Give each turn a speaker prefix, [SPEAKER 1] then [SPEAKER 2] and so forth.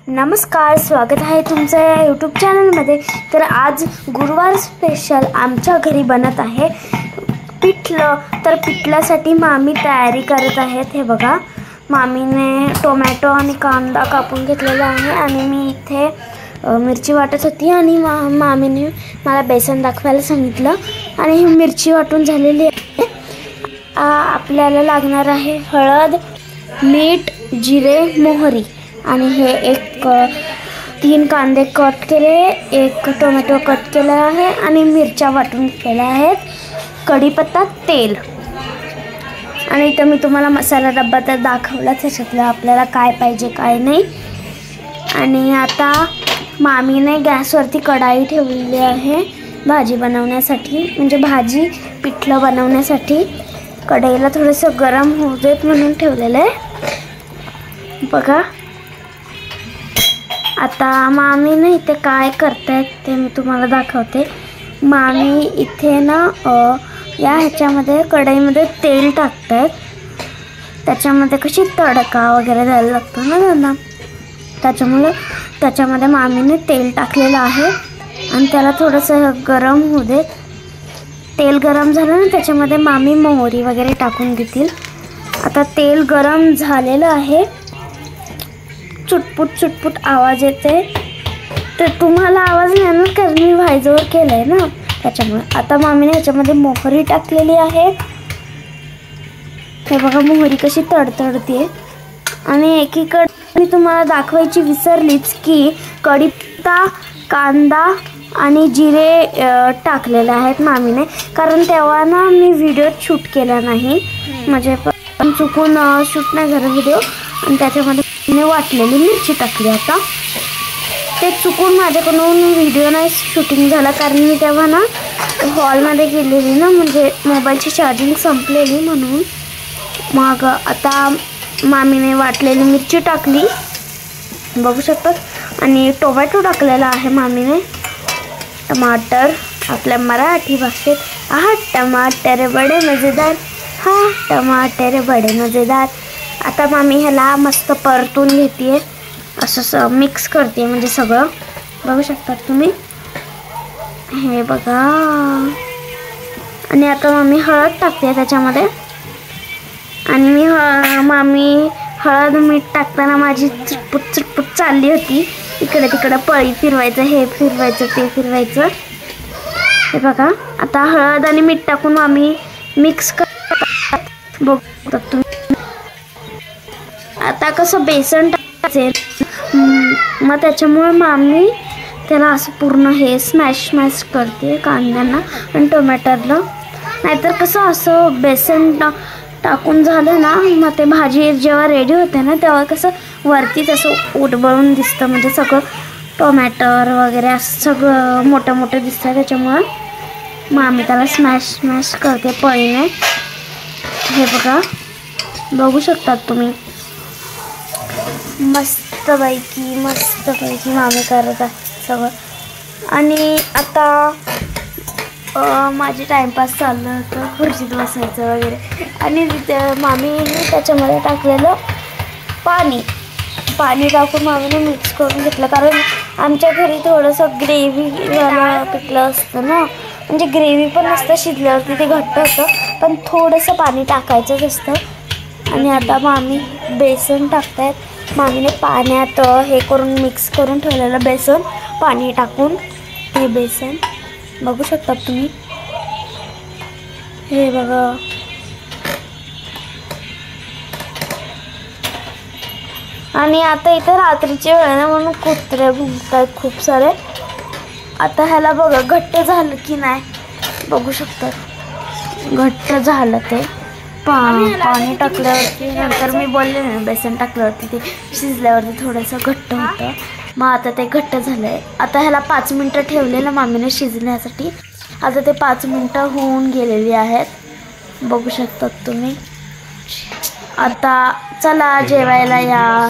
[SPEAKER 1] नमस्कार, स्वागत आहे तुमचं या यूट्यूब चॅनलमध्ये। तर आज गुरुवार स्पेशल आमच्या घरी बनत आहे पिठलं। तर पिठल्यासाठी मामी तयारी करत आहेत। हे बघा, मामीने टोमॅटो आणि कांदा कापून घेतलेला आहे आणि मी इथे मिरची वाटत होती आणि मामीने मला बेसन दाखवायला सांगितलं आणि ही मिरची वाटून झालेली आहे। आपल्याला लागणार आहे हळद, मीठ, जिरे, मोहरी आणि हे एक 3 कांदे कट केले, एक टोमॅटो कट केला आहे आणि मिरच्या वाटून घेतलेल्या आहेत, कढीपत्ता, तेल। आणि इथं मी तुम्हाला मसाला डब्बा तर दाखवला, त्याच्यातलं आपल्याला काय पाहिजे काय नाही। आणि आता मामीने गॅसवरती कढाई ठेवलेली आहे भाजी बनवण्यासाठी, म्हणजे भाजी पिठलं बनवण्यासाठी। कढईला थोडंसं गरम होऊ देत म्हणून ठेवलेलं आहे। बघा, आता मामीने इथे काय करतायत ते मी तुम्हाला दाखवते। मामी इथे ना या ह्याच्यामध्ये कढईमध्ये तेल टाकतायत, त्याच्यामध्ये कशी तडका वगैरे द्यायला लागतो ना त्यांना, त्याच्यामुळे त्याच्यामध्ये मामीने तेल टाकलेलं आहे आणि त्याला थोडंसं गरम होऊ देत। तेल गरम झालं ना, त्याच्यामध्ये मामी मोहरी वगैरे टाकून देतील। आता तेल गरम झालेलं आहे, चुटपुट चुटपुट आवाज येते, तर तुम्हाला आवाज नाही येणार कारण मी व्हायजोवर केलं आहे ना, त्याच्यामुळे। आता मामीने ह्याच्यामध्ये मोहरी टाकलेली आहे, हे बघा मोहरी कशी तडतडते। आणि एकीकडे मी तुम्हाला दाखवायची विसरलीच की कढीपत्ता, कांदा आणि जिरे टाकलेले आहेत मामीने, कारण तेव्हा ना मी व्हिडिओ शूट केला नाही, म्हणजे चुकून शूट नाही झाला व्हिडिओ, आणि त्याच्यामध्ये मी वाटलेली मिरची टाकली। आता ते चुकून माझ्याकडून व्हिडिओ नाही शूटिंग झाला, कारण मी तेव्हा ना हॉलमध्ये गेलेली ना, म्हणजे मोबाईलची चार्जिंग संपलेली म्हणून। मग आता मामीने वाटलेली मिरची टाकली, बघू शकतात, आणि टोमॅटो टाकलेला आहे मामीने, टमाटर आपल्या मराठी भाषेत, हा टमाटर बडे मजेदार, हा टमाटर बडे मजेदार। आता मामी ह्याला मस्त परतून घेते, असं मिक्स करते, म्हणजे सगळं बघू शकतात तुम्ही, हे बघा। आणि आता मामी हळद टाकते त्याच्यामध्ये, आणि मामी हळद मीठ टाकताना माझी चुटपुट चुटपुट चालली होती, इकडे तिकडे पळी फिरवायचं, हे फिरवायचं, ते फिरवायचं, हे बघा। आता हळद आणि मीठ टाकून मामी मिक्स करतात, बघतात तुम्ही। आता कसं बेसन टाकायचं, मग त्याच्यामुळे मामी त्याला असं पूर्ण हे स्मॅश करते कांद्यांना आणि टोमॅटोला, नाहीतर कसं असं बेसन टाकून झालं ना, मग ते भाजी जेव्हा रेडी होते ना, तेव्हा कसं वरतीच असं उडबळून दिसतं, म्हणजे सगळं टोमॅटर वगैरे असं सगळं मोठं मोठं दिसतं, त्याच्यामुळं मामी त्याला स्मॅश करते पळीने, हे बघा, बघू शकतात तुम्ही। मस्तपैकी मामी करत आहे सगळं। आणि आता माझी टाईमपास चाललं होतं, खुर्चीत बसायचं वगैरे, आणि तिथे मामीने त्याच्यामध्ये टाकलेलं पाणी टाकून मामीने मिक्स करून घेतलं, कारण आमच्या घरी थोडंसं ग्रेव्हीवालं पिठलं असतं ना, म्हणजे ग्रेव्ही पण नसतं, शिजल्यावरती ते घट्ट होतं, पण थोडंसं पाणी टाकायचंच असतं। आणि आता मामी बेसन टाकतायत, मामीने पाण्यात हे करून मिक्स करून ठेवलेलं बेसन पाणी टाकून, हे बेसन बघू शकतात तुम्ही, हे बघा। आणि आता इथे रात्रीची वेळ आहे म्हणून कुत्रे भुंकतायत खूप सारे। आता ह्याला बघा घट्ट झालं की नाही, बघू शकतात घट्ट झालं ते, पाणी टाकल्यावरती, नंतर मी बोलले ना बेसन टाकल्यावरती ते शिजल्यावरती थोडंसं घट्ट होतं, मग आता ते घट्ट झालं आहे। आता ह्याला 5 मिनटं ठेवलेलं मामीने शिजण्यासाठी, आता ते 5 मिनटं होऊन गेलेली आहेत, बघू शकतात तुम्ही। आता चला जेवायला या।